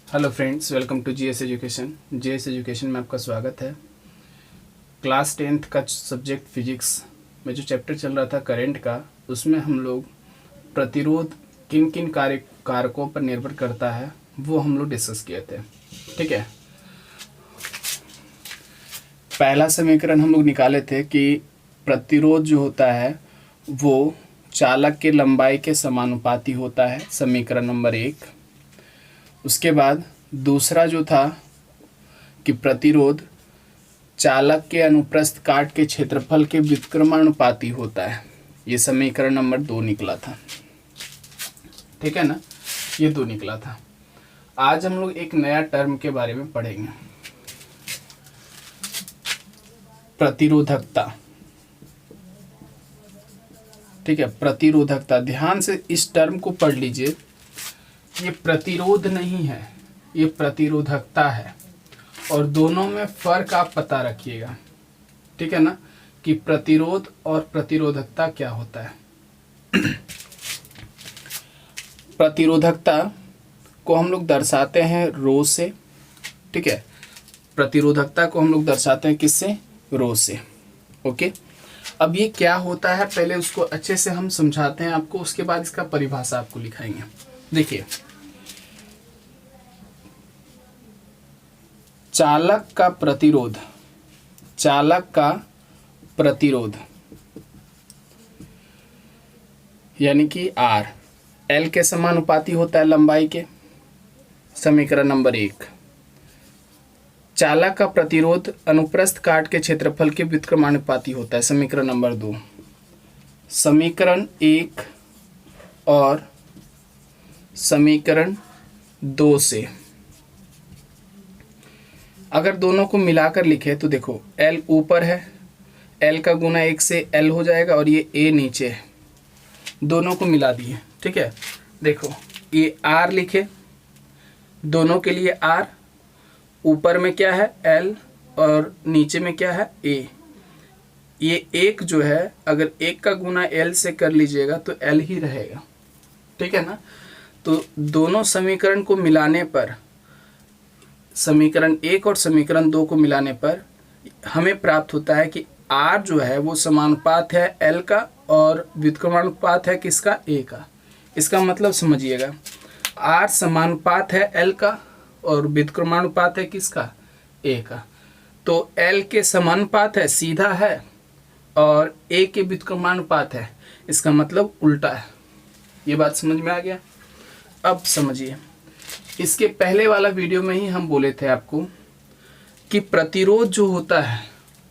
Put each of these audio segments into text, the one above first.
Hello friends, welcome to GS education. GS education में आपका स्वागत है। क्लास 10th का सब्जेक्ट फिजिक्स में जो चैप्टर चल रहा था करंट का, उसमें हम लोग प्रतिरोध किन किन कारकों पर निर्भर करता है वो हम लोग डिस्कस किए थे। ठीक है, पहला समीकरण हम लोग निकाले थे कि प्रतिरोध जो होता है वो चालक के लंबाई के समानुपाती होता है, समीकरण नंबर 1। उसके बाद दूसरा जो था कि प्रतिरोध चालक के अनुप्रस्थ काट के क्षेत्रफल के व्युत्क्रमानुपाती होता है, ये समीकरण नंबर 2 निकला था। ठीक है ना, ये 2 निकला था। आज हम लोग एक नया टर्म के बारे में पढ़ेंगे, प्रतिरोधकता। ठीक है, प्रतिरोधकता। ध्यान से इस टर्म को पढ़ लीजिए। ये प्रतिरोध नहीं है, ये प्रतिरोधकता है, और दोनों में फर्क आप पता रखिएगा। ठीक है ना, कि प्रतिरोध और प्रतिरोधकता क्या होता है। प्रतिरोधकता को हम लोग दर्शाते हैं रो से। ठीक है, प्रतिरोधकता को हम लोग दर्शाते हैं किससे? रो से। ओके, अब ये क्या होता है पहले उसको अच्छे से हम समझाते हैं आपको, उसके बाद इसका परिभाषा आपको लिखाएंगे। देखिए, चालक का प्रतिरोध, चालक का प्रतिरोध यानी कि R L के समानुपाती होता है लंबाई के, समीकरण नंबर 1। चालक का प्रतिरोध अनुप्रस्थ काट के क्षेत्रफल के व्युत्क्रमानुपाती होता है, समीकरण नंबर 2। समीकरण 1 और समीकरण 2 से अगर दोनों को मिलाकर लिखे तो देखो, L ऊपर है, L का गुना 1 से L हो जाएगा, और ये A नीचे है। दोनों को मिला दिए। ठीक है, देखो ये R लिखे, दोनों के लिए R, ऊपर में क्या है L और नीचे में क्या है A। ये एक जो है, अगर 1 का गुना L से कर लीजिएगा तो L ही रहेगा। ठीक है ना, तो दोनों समीकरण को मिलाने पर, समीकरण 1 और समीकरण 2 को मिलाने पर हमें प्राप्त होता है कि R जो है वो समानुपात है L का, और व्युत्क्रमानुपात है किसका? A का। इसका मतलब समझिएगा, R समानुपात है L का और व्युत्क्रमानुपात है किसका? A का। तो L के समानुपात है, सीधा है, और A के व्युत्क्रमानुपात है, इसका मतलब उल्टा है। ये बात समझ में आ गया? अब समझिए, इसके पहले वाला वीडियो में ही हम बोले थे आपको कि प्रतिरोध जो होता है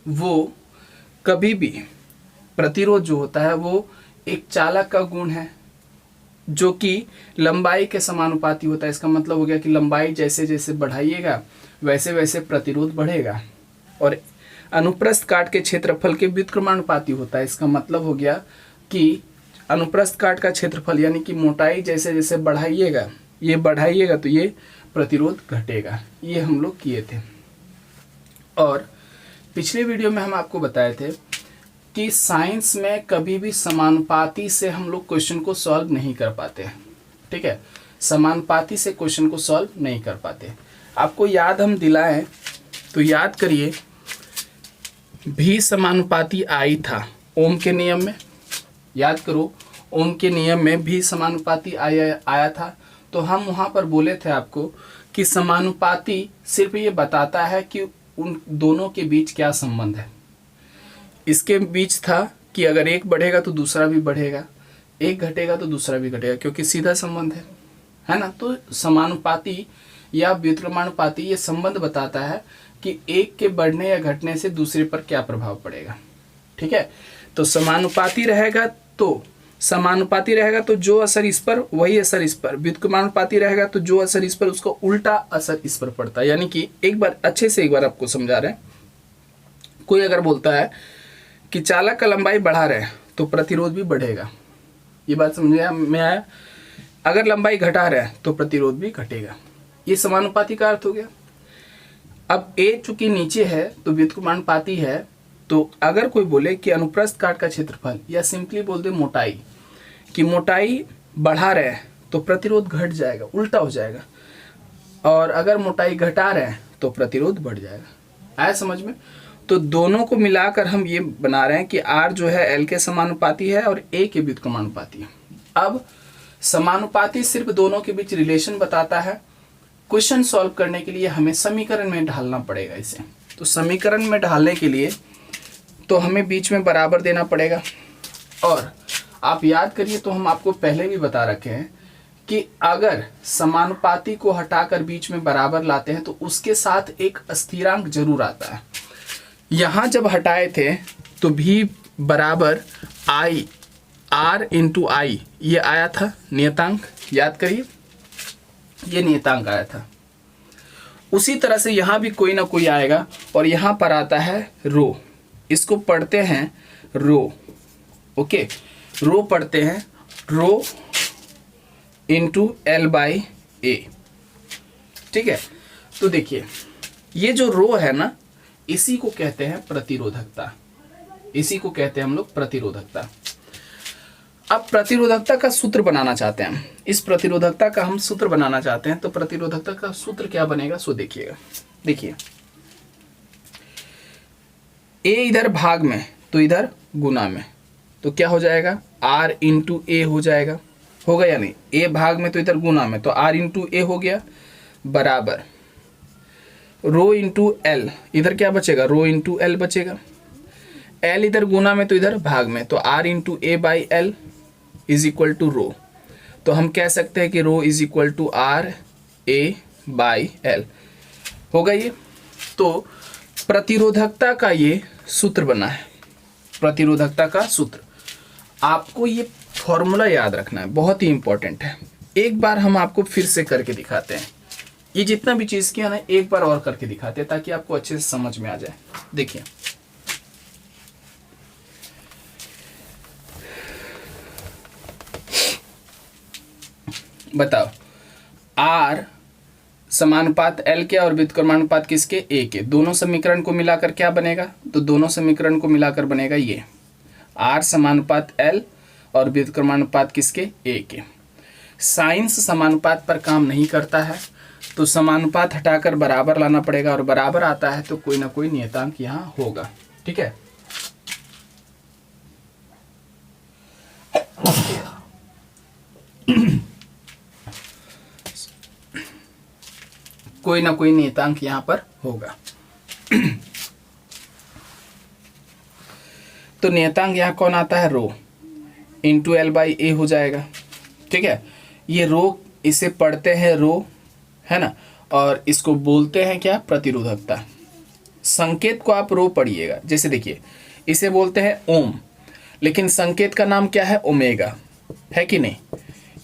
वो कभी भी, प्रतिरोध जो होता है वो एक चालक का गुण है जो कि लंबाई के समानुपाती होता है। इसका मतलब हो गया कि लंबाई जैसे जैसे बढ़ाइएगा वैसे वैसे प्रतिरोध बढ़ेगा, और अनुप्रस्थ काट के क्षेत्रफल के व्युत्क्रमानुपाती होता है। इसका मतलब हो गया कि अनुप्रस्थ काट का क्षेत्रफल यानी कि मोटाई जैसे जैसे बढ़ाइएगा, ये बढ़ाइएगा तो ये प्रतिरोध घटेगा। ये हम लोग किए थे। और पिछले वीडियो में हम आपको बताए थे कि साइंस में कभी भी समानुपाती से हम लोग क्वेश्चन को सॉल्व नहीं कर पाते। ठीक है, समानुपाती से क्वेश्चन को सॉल्व नहीं कर पाते। आपको याद हम दिलाएं तो याद करिए, भी समानुपाती आई था ओम के नियम में। याद करो, ओम के नियम में भी समानुपाती आया था। तो हम वहाँ पर बोले थे आपको कि समानुपाती सिर्फ ये बताता है कि उन दोनों के बीच क्या संबंध है। इसके बीच था कि अगर एक बढ़ेगा तो दूसरा भी बढ़ेगा, एक घटेगा तो दूसरा भी घटेगा, क्योंकि सीधा संबंध है ना। तो समानुपाती या व्युत्क्रमानुपाती ये संबंध बताता है कि एक के बढ़ने या घटने से दूसरे पर क्या प्रभाव पड़ेगा। ठीक है, तो समानुपाती रहेगा तो जो असर इस पर वही असर इस पर, व्युत्क्रमानुपाती रहेगा तो जो असर इस पर उसका उल्टा असर इस पर पड़ता है। यानी कि एक बार अच्छे से एक बार आपको समझा रहे हैं, कोई अगर बोलता है कि चालक का लंबाई बढ़ा रहे हैं तो प्रतिरोध भी बढ़ेगा। ये बात समझ में आया? अगर लंबाई घटा रहे हैं तो प्रतिरोध भी घटेगा। ये समानुपाती का अर्थ हो गया। अब A चूंकि नीचे है तो व्युत्क्रमानुपाती है, तो अगर कोई बोले कि अनुप्रस्थ काट का क्षेत्रफल, या सिंपली बोल दे मोटाई, कि मोटाई बढ़ा रहे हैं तो प्रतिरोध घट जाएगा, उल्टा हो जाएगा। और अगर मोटाई घटा रहे हैं तो प्रतिरोध बढ़ जाएगा। आया समझ में? तो दोनों को मिलाकर हम ये बना रहे हैं कि R जो है L के समानुपाती है और A के व्युत्क्रमानुपाती है। अब समानुपाती सिर्फ दोनों के बीच रिलेशन बताता है। क्वेश्चन सॉल्व करने के लिए हमें समीकरण में ढालना पड़ेगा इसे। तो समीकरण में ढालने के लिए तो हमें बीच में बराबर देना पड़ेगा। और आप याद करिए, तो हम आपको पहले भी बता रखे हैं कि अगर समानुपाती को हटाकर बीच में बराबर लाते हैं तो उसके साथ एक स्थिरांक जरूर आता है। यहाँ जब हटाए थे तो भी बराबर आई R इंटू आई ये आया था नियतांक, याद करिए ये नियतांक आया था। उसी तरह से यहाँ भी कोई ना कोई आएगा और यहाँ पर आता है रो, इसको पढ़ते हैं रो। ओके, रो पढ़ते हैं rho into L by A। ठीक है, तो देखिए ये जो रो है ना, इसी को कहते हैं प्रतिरोधकता, इसी को कहते हैं हम लोग प्रतिरोधकता। अब प्रतिरोधकता का सूत्र बनाना चाहते हैं, इस प्रतिरोधकता का हम सूत्र बनाना चाहते हैं। तो प्रतिरोधकता का सूत्र क्या बनेगा सो देखिएगा। देखिए A इधर भाग में तो इधर गुना में, तो क्या हो जाएगा R इंटू A हो जाएगा, होगा या नहीं? A भाग में तो इधर गुना में, तो R इंटू A हो गया बराबर रो इंटू L, इधर क्या बचेगा रो इंटू L बचेगा। L इधर गुना में तो इधर भाग में, तो R into A by L is equal to rho. तो हम कह सकते हैं कि rho is equal to R A by L होगा ये। तो प्रतिरोधकता का ये सूत्र बना है, प्रतिरोधकता का सूत्र। आपको ये फॉर्मूला याद रखना है, बहुत ही इंपॉर्टेंट है। एक बार हम आपको फिर से करके दिखाते हैं, ये जितना भी चीज किया ना एक बार और करके दिखाते हैं ताकि आपको अच्छे से समझ में आ जाए। देखिए बताओ, R समानुपात L के और व्युत्क्रमानुपात किसके? A के। दोनों समीकरण को मिलाकर क्या बनेगा? तो दोनों समीकरण को मिलाकर बनेगा ये R समानुपात L और व्युत्क्रमानुपात किसके? A के। साइंस समानुपात पर काम नहीं करता है, तो समानुपात हटाकर बराबर लाना पड़ेगा, और बराबर आता है तो कोई ना कोई नियतांक यहाँ होगा। ठीक है, कोई ना कोई नियतांक यहाँ पर होगा। तो नियतांक यहाँ कौन आता है? Rho into L by A हो जाएगा। ठीक है, ये रो इसे पढ़ते हैं रो, है ना, और इसको बोलते हैं क्या? प्रतिरोधकता। संकेत को आप रो पढ़िएगा। जैसे देखिए इसे बोलते हैं ओम, लेकिन संकेत का नाम क्या है? ओमेगा, है कि नहीं?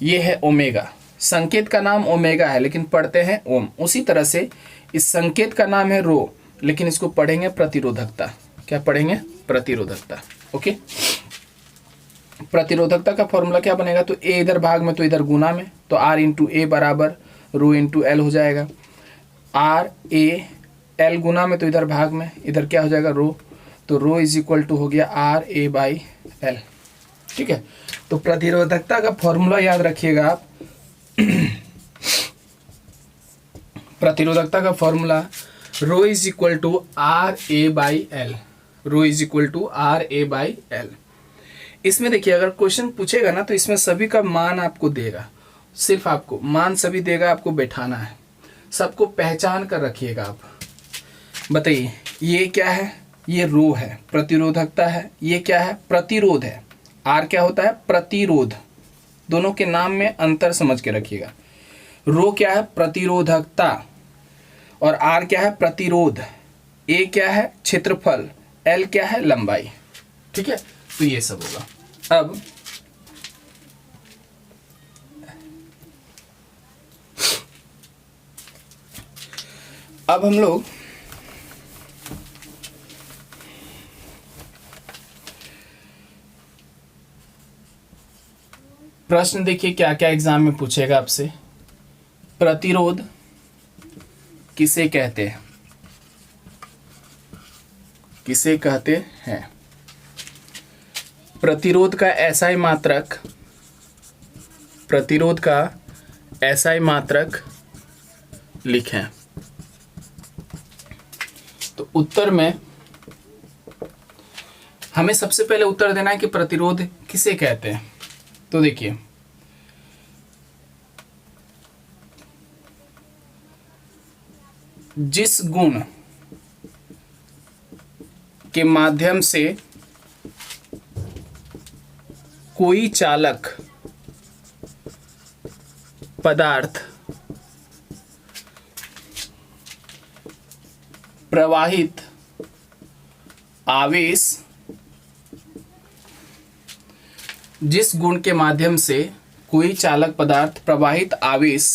ये है ओमेगा, संकेत का नाम ओमेगा है लेकिन पढ़ते हैं ओम। उसी तरह से इस संकेत का नाम है रो, लेकिन इसको पढ़ेंगे प्रतिरोधकता। क्या पढ़ेंगे? प्रतिरोधकता। ओके, प्रतिरोधकता का फॉर्मूला क्या बनेगा? तो A इधर भाग में तो इधर गुना में, तो R इंटू A बराबर रो इंटू L हो जाएगा। R A L गुना में तो इधर भाग में, इधर क्या हो जाएगा? रो, तो रो इज इक्वल टू हो गया R A बाई L। ठीक है, तो प्रतिरोधकता का फॉर्मूला याद रखिएगा आप। प्रतिरोधकता का formula rho is equal to R A by L, rho is equal to R A by L। इसमें देखिए अगर क्वेश्चन पूछेगा ना तो इसमें सभी का मान आपको देगा, सिर्फ आपको मान सभी देगा, आपको बैठाना है, सबको पहचान कर रखिएगा आप। बताइए ये क्या है? ये रो है, प्रतिरोधकता है। ये क्या है? प्रतिरोध है। R क्या होता है? प्रतिरोध। दोनों के नाम में अंतर समझ के रखिएगा। रो क्या है? प्रतिरोधकता, और R क्या है? प्रतिरोध। A क्या है? क्षेत्रफल। L क्या है? लंबाई। ठीक है, तो ये सब होगा। अब हम लोग प्रश्न देखिए क्या क्या एग्जाम में पूछेगा आपसे। प्रतिरोध किसे कहते हैं? किसे कहते हैं? प्रतिरोध का SI मात्रक, प्रतिरोध का SI मात्रक लिखें। तो उत्तर में हमें सबसे पहले उत्तर देना है कि प्रतिरोध किसे कहते हैं। तो देखिए, जिस गुण के माध्यम से कोई चालक पदार्थ प्रवाहित आवेश, जिस गुण के माध्यम से कोई चालक पदार्थ प्रवाहित आवेश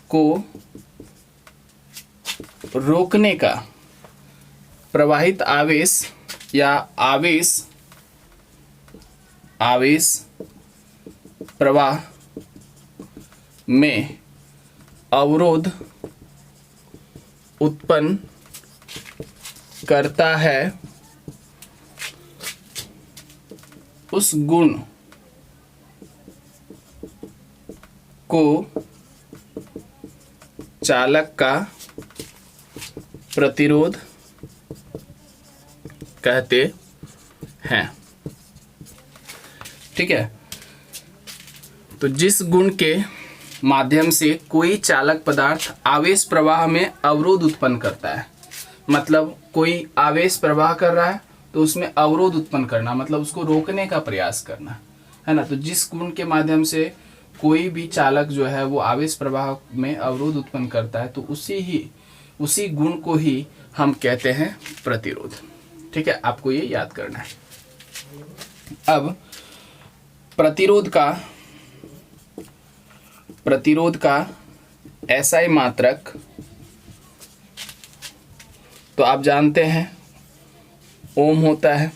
को रोकने का, प्रवाहित आवेश या आवेश प्रवाह में अवरोध उत्पन्न करता है, उस गुण को चालक का प्रतिरोध कहते हैं। ठीक है, तो जिस गुण के माध्यम से कोई चालक पदार्थ आवेश प्रवाह में अवरोध उत्पन्न करता है, मतलब कोई आवेश प्रवाह कर रहा है तो उसमें अवरोध उत्पन्न करना, मतलब उसको रोकने का प्रयास करना, है ना। तो जिस गुण के माध्यम से कोई भी चालक जो है वो आवेश प्रवाह में अवरोध उत्पन्न करता है, तो उसी गुण को ही हम कहते हैं प्रतिरोध। ठीक है, आपको ये याद करना है। अब प्रतिरोध का SI मात्रक तो आप जानते हैं ओम होता है।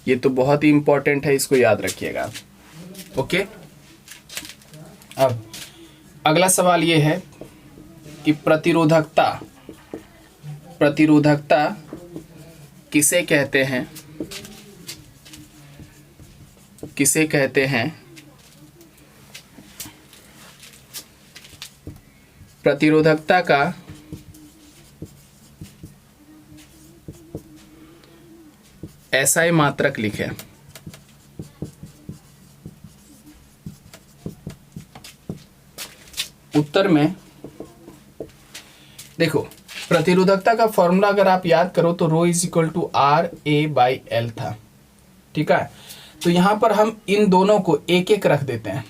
ये तो बहुत ही इंपॉर्टेंट है, इसको याद रखिएगा आप। ओके, अब अगला सवाल ये है कि प्रतिरोधकता किसे कहते हैं, प्रतिरोधकता का SI मात्रक लिखें। उत्तर में देखो, प्रतिरोधकता का फॉर्मूला अगर आप याद करो तो ρ = RA/L था। ठीक है, तो यहां पर हम इन दोनों को एक एक रख देते हैं।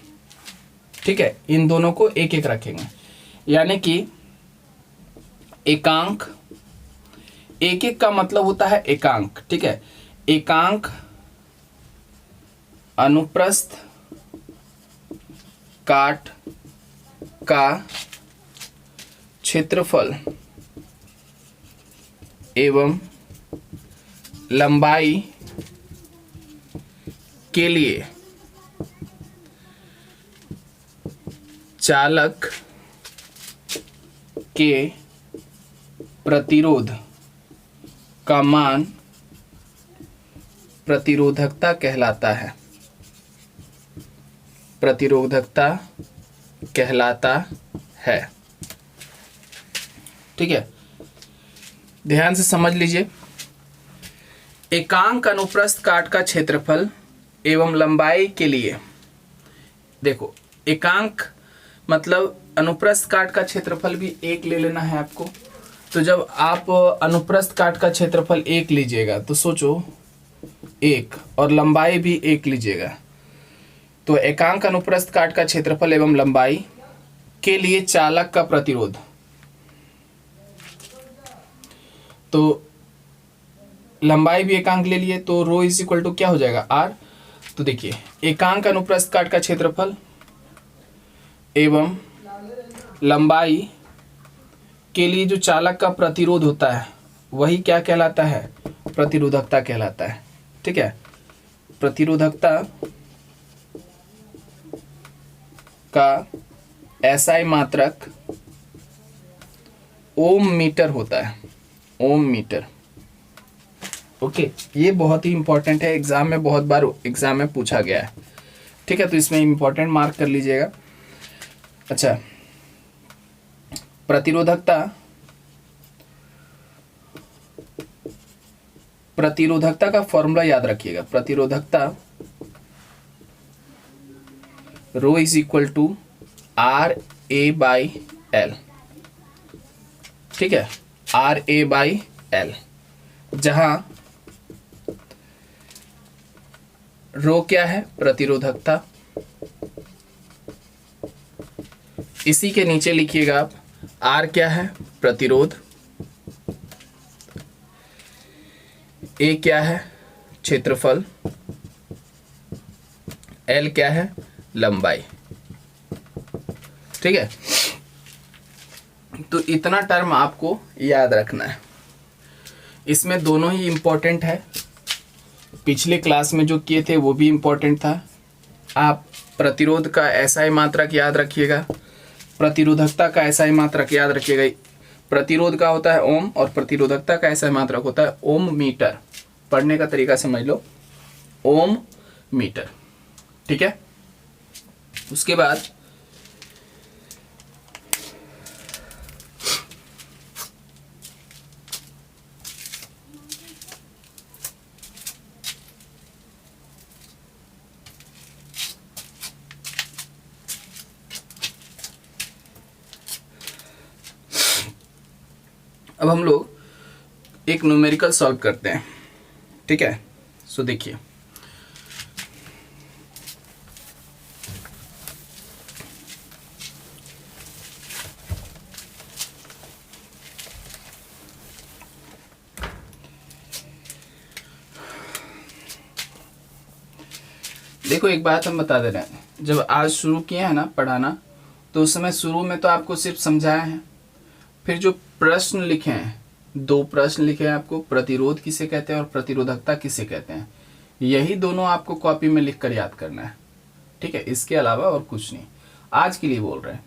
ठीक है, इन दोनों को एक एक रखेंगे, यानी कि एकांक, एक एक का मतलब होता है एकांक। ठीक है, एकांक अनुप्रस्थ काट का क्षेत्रफल एवं लंबाई के लिए चालक के प्रतिरोध का मान प्रतिरोधकता कहलाता है। प्रतिरोधकता कहलाता है। ठीक है, ध्यान से समझ लीजिए। एकांक अनुप्रस्थ काट का क्षेत्रफल एवं लंबाई के लिए, देखो एकांक मतलब अनुप्रस्थ काट का क्षेत्रफल भी एक ले लेना है आपको। तो जब आप अनुप्रस्थ काट का क्षेत्रफल एक लीजिएगा तो सोचो एक, और लंबाई भी एक लीजिएगा, तो एकांक अनुप्रस्थ काट का क्षेत्रफल एवं लंबाई के लिए चालक का प्रतिरोध, तो लंबाई भी एकांक ले लिए तो ρ = क्या हो जाएगा R। तो देखिए, एकांक अनुप्रस्थ काट का क्षेत्रफल एवं लंबाई के लिए जो चालक का प्रतिरोध होता है वही क्या कहलाता है, प्रतिरोधकता कहलाता है। ठीक है, प्रतिरोधकता का SI मात्रक ओम मीटर होता है, ओम मीटर। ओके, ये बहुत ही इंपॉर्टेंट है, एग्जाम में बहुत बार एग्जाम में पूछा गया है। ठीक है, तो इसमें इंपॉर्टेंट मार्क कर लीजिएगा। अच्छा, प्रतिरोधकता का फॉर्मूला याद रखिएगा। प्रतिरोधकता rho is equal to R A by L, ठीक है, आर ए बाई एल, जहां रो क्या है, प्रतिरोधकता, इसी के नीचे लिखिएगा आप आर क्या है, प्रतिरोध, ए क्या है, क्षेत्रफल, एल क्या है, लंबाई, ठीक है। तो इतना टर्म आपको याद रखना है। इसमें दोनों ही इम्पोर्टेंट है, पिछले क्लास में जो किए थे वो भी इम्पोर्टेंट था। आप प्रतिरोध का एसआई मात्रक याद रखिएगा, प्रतिरोधकता का एसआई मात्रक याद रखिएगा। प्रतिरोध का होता है ओम और प्रतिरोधकता का एसआई मात्रक होता है ओम मीटर। पढ़ने का तरीका समझ लो, ओम मीटर, ठीक है। उसके बाद अब हम लोग एक न्यूमेरिकल सॉल्व करते हैं, ठीक है। सो देखिए, देखो एक बात हम बता दे रहे हैं, जब आज शुरू किए हैं ना पढ़ाना, तो उस समय शुरू में तो आपको सिर्फ समझाया है, फिर जो प्रश्न लिखे हैं, 2 प्रश्न लिखे हैं आपको, प्रतिरोध किसे कहते हैं और प्रतिरोधकता किसे कहते हैं, यही दोनों आपको कॉपी में लिख कर याद करना है, ठीक है। इसके अलावा और कुछ नहीं, आज के लिए बोल रहे हैं।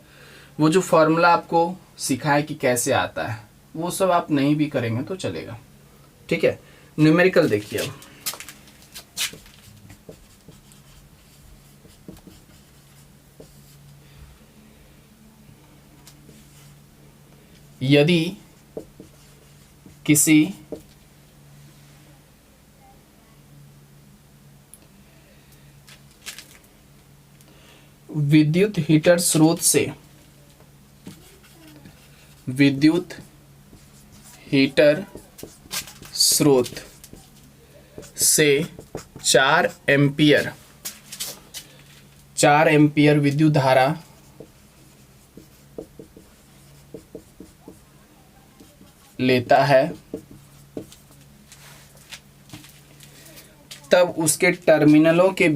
वो जो फॉर्मूला आपको सिखाए कि कैसे आता है, वो सब आप नहीं भी करेंगे तो चलेगा, ठीक है। न्यूमेरिकल देखिए अब, यदि किसी विद्युत हीटर स्रोत से 4 एम्पियर विद्युत धारा लेता है, तब उसके टर्मिनलों के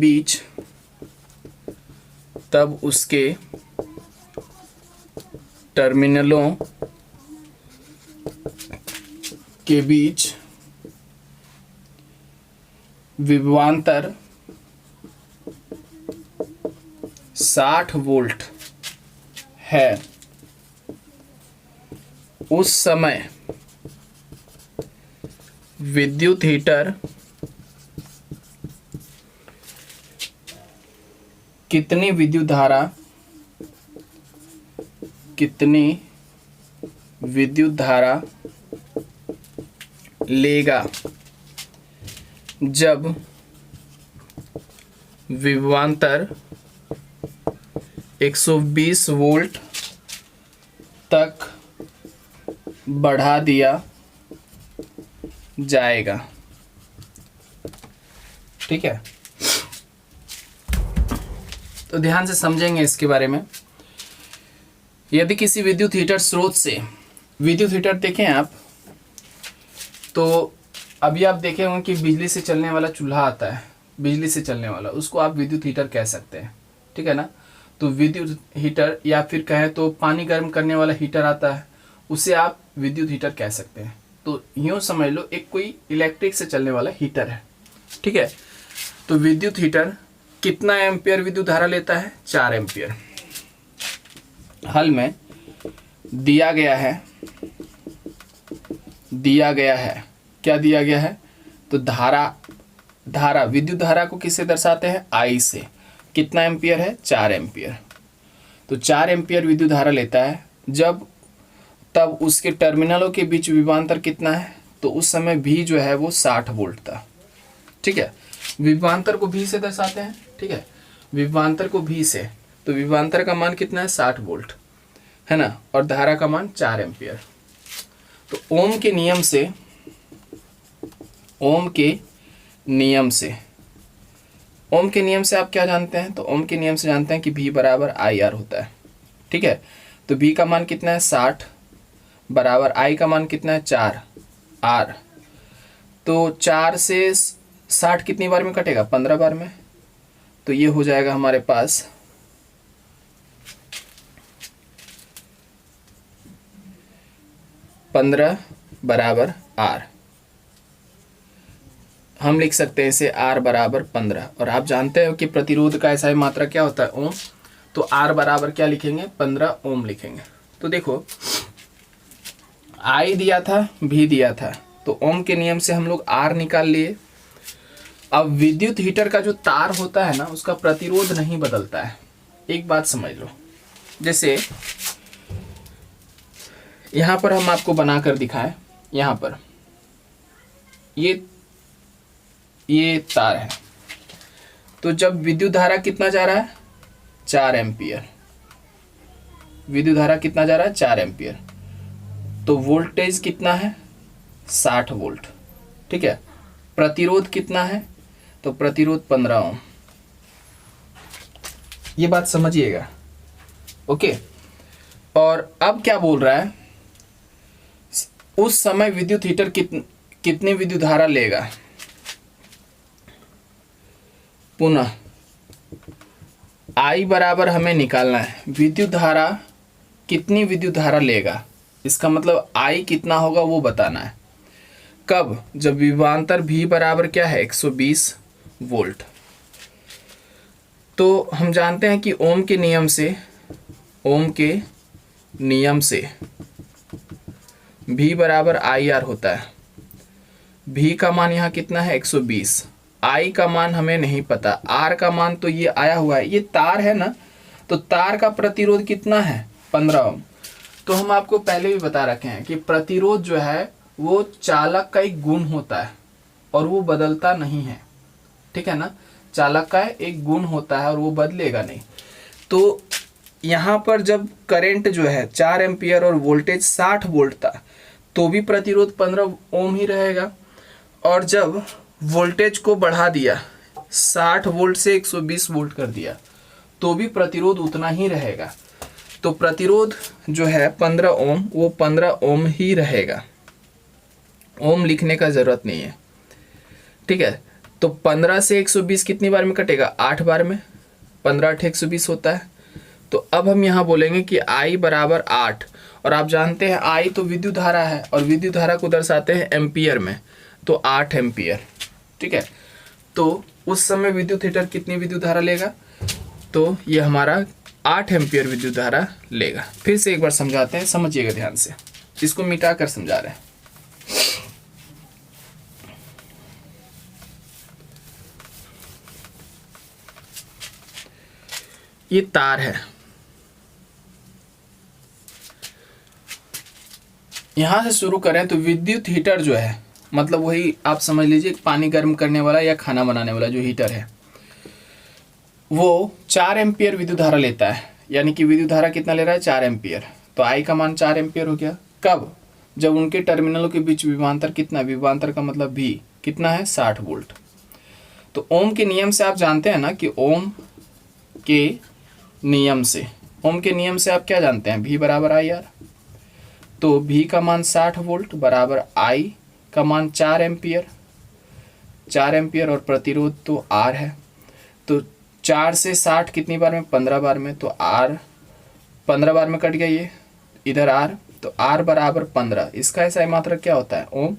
बीच विभवांतर 60 वोल्ट है। उस समय विद्युत हीटर कितनी विद्युत धारा लेगा जब विभवांतर 120 वोल्ट तक बढ़ा दिया जाएगा, ठीक है। तो ध्यान से समझेंगे इसके बारे में। यदि किसी विद्युत हीटर स्रोत से, विद्युत हीटर देखें आप, तो अभी आप देखे होंगे कि बिजली से चलने वाला चूल्हा आता है, बिजली से चलने वाला, उसको आप विद्युत हीटर कह सकते हैं, ठीक है ना। तो विद्युत हीटर, या फिर कहें तो पानी गर्म करने वाला हीटर आता है, उसे आप विद्युत हीटर कह सकते हैं। तो यूँ समझ लो एक कोई इलेक्ट्रिक से चलने वाला हीटर है, ठीक है। तो विद्युत हीटर कितना एम्पियर विद्युत धारा लेता है, 4 एम्पियर। हल में दिया गया है क्या दिया गया है, तो धारा विद्युत धारा को किससे दर्शाते हैं, आई से। कितना एम्पियर है, 4 एम्पियर। तो 4 एम्पियर विद्युत धारा लेता है जब तब उसके टर्मिनलों के बीच विभवांतर कितना है, तो उस समय भी जो है वो 60 वोल्ट था। ठीक है, विभवांतर को भी से दर्शाते हैं। ठीक है, विभवांतर को भी से, तो विभवांतर का मान कितना है 60 वोल्ट है ना, और धारा का मान 4 एम्पियर। तो ओम के नियम से, ओम के नियम से, ओम के नियम से आप क्या जानते हैं, तो ओम के नियम से जानते हैं कि V बराबर आई आर होता है। ठीक है, तो V का मान कितना है 60 बराबर I का मान कितना है 4 R। तो 4 से 60 कितनी बार में कटेगा, 15 बार में। तो ये हो जाएगा हमारे पास 15 बराबर R। हम लिख सकते हैं इसे R बराबर 15। और आप जानते हो कि प्रतिरोध का ऐसा मात्रा क्या होता है, ओम। तो R बराबर क्या लिखेंगे, 15 ओम लिखेंगे। तो देखो I दिया था, V दिया था, तो ओम के नियम से हम लोग R निकाल लिए। अब विद्युत हीटर का जो तार होता है ना, उसका प्रतिरोध नहीं बदलता है। एक बात समझ लो, जैसे यहां पर हम आपको बनाकर दिखाएं, यहां पर ये तार है, तो जब विद्युत धारा कितना जा रहा है 4 एम्पियर, विद्युत धारा कितना जा रहा है 4 एम्पियर, तो वोल्टेज कितना है 60 वोल्ट। ठीक है, प्रतिरोध कितना है, तो प्रतिरोध 15 ओम। ये बात समझिएगा, ओके। और अब क्या बोल रहा है, उस समय विद्युत हीटर कितनी विद्युत धारा लेगा, पुनः I बराबर हमें निकालना है, विद्युत धारा कितनी विद्युत धारा लेगा, इसका मतलब I कितना होगा वो बताना है। कब, जब विभवांतर V बराबर क्या है 120 वोल्ट। तो हम जानते हैं कि ओम के नियम से, ओम के नियम से V बराबर आई आर होता है। V का मान यहाँ कितना है 120, I का मान हमें नहीं पता, R का मान तो ये आया हुआ है, ये तार है ना, तो तार का प्रतिरोध कितना है 15 ओम। तो हम आपको पहले भी बता रखे हैं कि प्रतिरोध जो है वो चालक का एक गुण होता है और वो बदलता नहीं है। ठीक है ना, चालक का एक गुण होता है और वो बदलेगा नहीं। तो यहाँ पर जब करंट जो है 4 एम्पियर और वोल्टेज 60 वोल्ट था, तो भी प्रतिरोध 15 ओम ही रहेगा। और जब वोल्टेज को बढ़ा दिया, 60 वोल्ट से 120 वोल्ट कर दिया, तो भी प्रतिरोध उतना ही रहेगा। तो प्रतिरोध जो है 15 ओम, वो 15 ओम ही रहेगा, ओम लिखने का जरूरत नहीं है। ठीक है, तो 15 से 120 कितनी बार में कटेगा, 8 बार में, 15 8 120 होता है। तो अब हम यहाँ बोलेंगे कि I बराबर 8, और आप जानते हैं I तो विद्युत धारा है और विद्युत धारा को दर्शाते हैं एम्पियर में, तो 8 एम्पियर। ठीक है, तो उस समय विद्युत हीटर कितनी विद्युत धारा लेगा, तो ये हमारा 8 एम्पियर विद्युत धारा लेगा। फिर से एक बार समझाते हैं, समझिएगा ध्यान से, इसको मिटा कर समझा रहे हैं। ये तार है, यहां से शुरू करें तो विद्युत हीटर जो है, मतलब वही आप समझ लीजिए पानी गर्म करने वाला या खाना बनाने वाला जो हीटर है, वो 4 एम्पियर विद्युत धारा लेता है। यानी कि विद्युत धारा कितना ले रहा है 4 एम्पियर, तो I का मान 4 एम्पियर हो गया। कब, जब उनके टर्मिनलों के बीच विभवांतर कितना, विभवांतर का मतलब V कितना है 60 वोल्ट। तो ओम के नियम से आप जानते हैं ना कि ओम के नियम से, ओम के नियम से आप क्या जानते हैं, V बराबर आई आर। तो V का मान 60 वोल्ट बराबर I का मान 4 एम्पियर, 4 एम्पियर, और प्रतिरोध तो R है। तो 4 से 60 कितनी बार में, 15 बार में, तो R 15 बार में कट गया, ये इधर R, तो R बराबर 15। इसका ऐसा मात्रक क्या होता है ओम,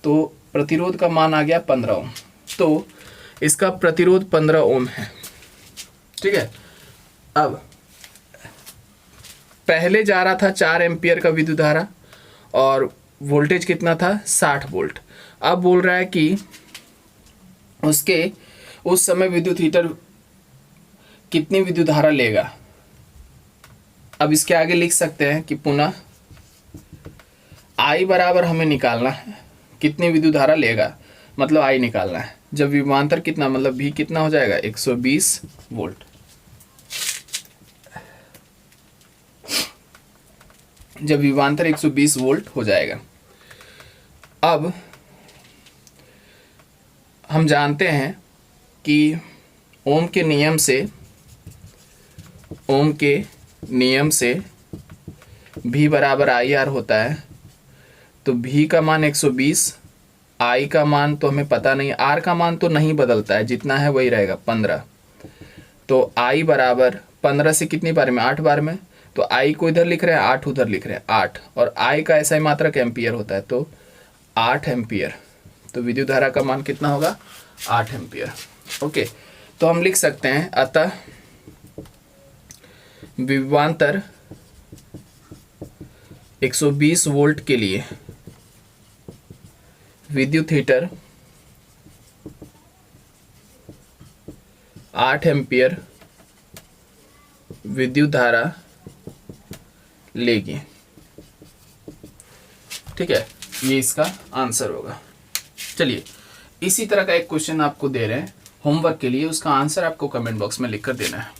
तो प्रतिरोध का मान आ गया 15 ओम, तो इसका प्रतिरोध 15 ओम है। ठीक है, अब पहले जा रहा था 4 एम्पियर का विद्युत धारा और वोल्टेज कितना था 60 वोल्ट। अब बोल रहा है कि उसके उस समय विद्युत हीटर कितनी विद्युत धारा लेगा। अब इसके आगे लिख सकते हैं कि पुनः I बराबर हमें निकालना है कितनी विद्युत धारा लेगा, मतलब I निकालना है। जब विभवांतर कितना मतलब V कितना हो जाएगा 120 वोल्ट। जब विभवांतर 120 वोल्ट हो जाएगा। अब हम जानते हैं कि ओम के नियम से V बराबर IR होता है। तो V का मान 120, I का मान तो हमें पता नहीं, R का मान तो नहीं बदलता है, जितना है वही रहेगा 15। तो I बराबर 15 से कितनी बार में 8 बार में, तो I को इधर लिख रहे हैं 8 उधर लिख रहे हैं 8, और I का ऐसा ही मात्रक एम्पियर होता है, तो 8 एम्पियर। तो विद्युत धारा का मान कितना होगा 8 एम्पियर। ओके, तो हम लिख सकते हैं अतः विभवांतर 120 वोल्ट के लिए विद्युत हीटर 8 एम्पियर विद्युत धारा लेगी। ठीक है, ये इसका आंसर होगा। चलिए, इसी तरह का एक क्वेश्चन आपको दे रहे हैं होमवर्क के लिए, उसका आंसर आपको कमेंट बॉक्स में लिखकर देना है।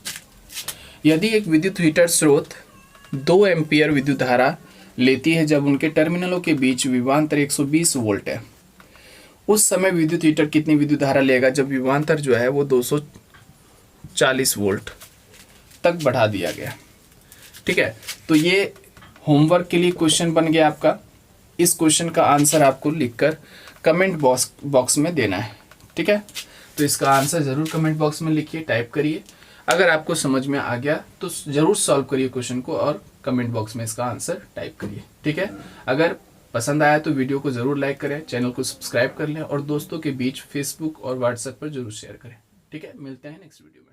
यदि एक विद्युत हीटर स्रोत 2 एम्पियर विद्युत धारा लेती है जब उनके टर्मिनलों के बीच विभवांतर 120 वोल्ट है, उस समय विद्युत हीटर कितनी विद्युत धारा लेगा जब विभवांतर जो है वो 240 वोल्ट तक बढ़ा दिया गया। ठीक है, तो ये होमवर्क के लिए क्वेश्चन बन गया आपका। इस क्वेश्चन का आंसर आपको लिखकर कमेंट बॉक्स में देना है। ठीक है, तो इसका आंसर ज़रूर कमेंट बॉक्स में लिखिए, टाइप करिए। अगर आपको समझ में आ गया तो ज़रूर सॉल्व करिए क्वेश्चन को और कमेंट बॉक्स में इसका आंसर टाइप करिए। ठीक है, अगर पसंद आया तो वीडियो को ज़रूर लाइक करें, चैनल को सब्सक्राइब कर लें और दोस्तों के बीच फेसबुक और व्हाट्सएप पर जरूर शेयर करें। ठीक है, मिलते हैं नेक्स्ट वीडियो में।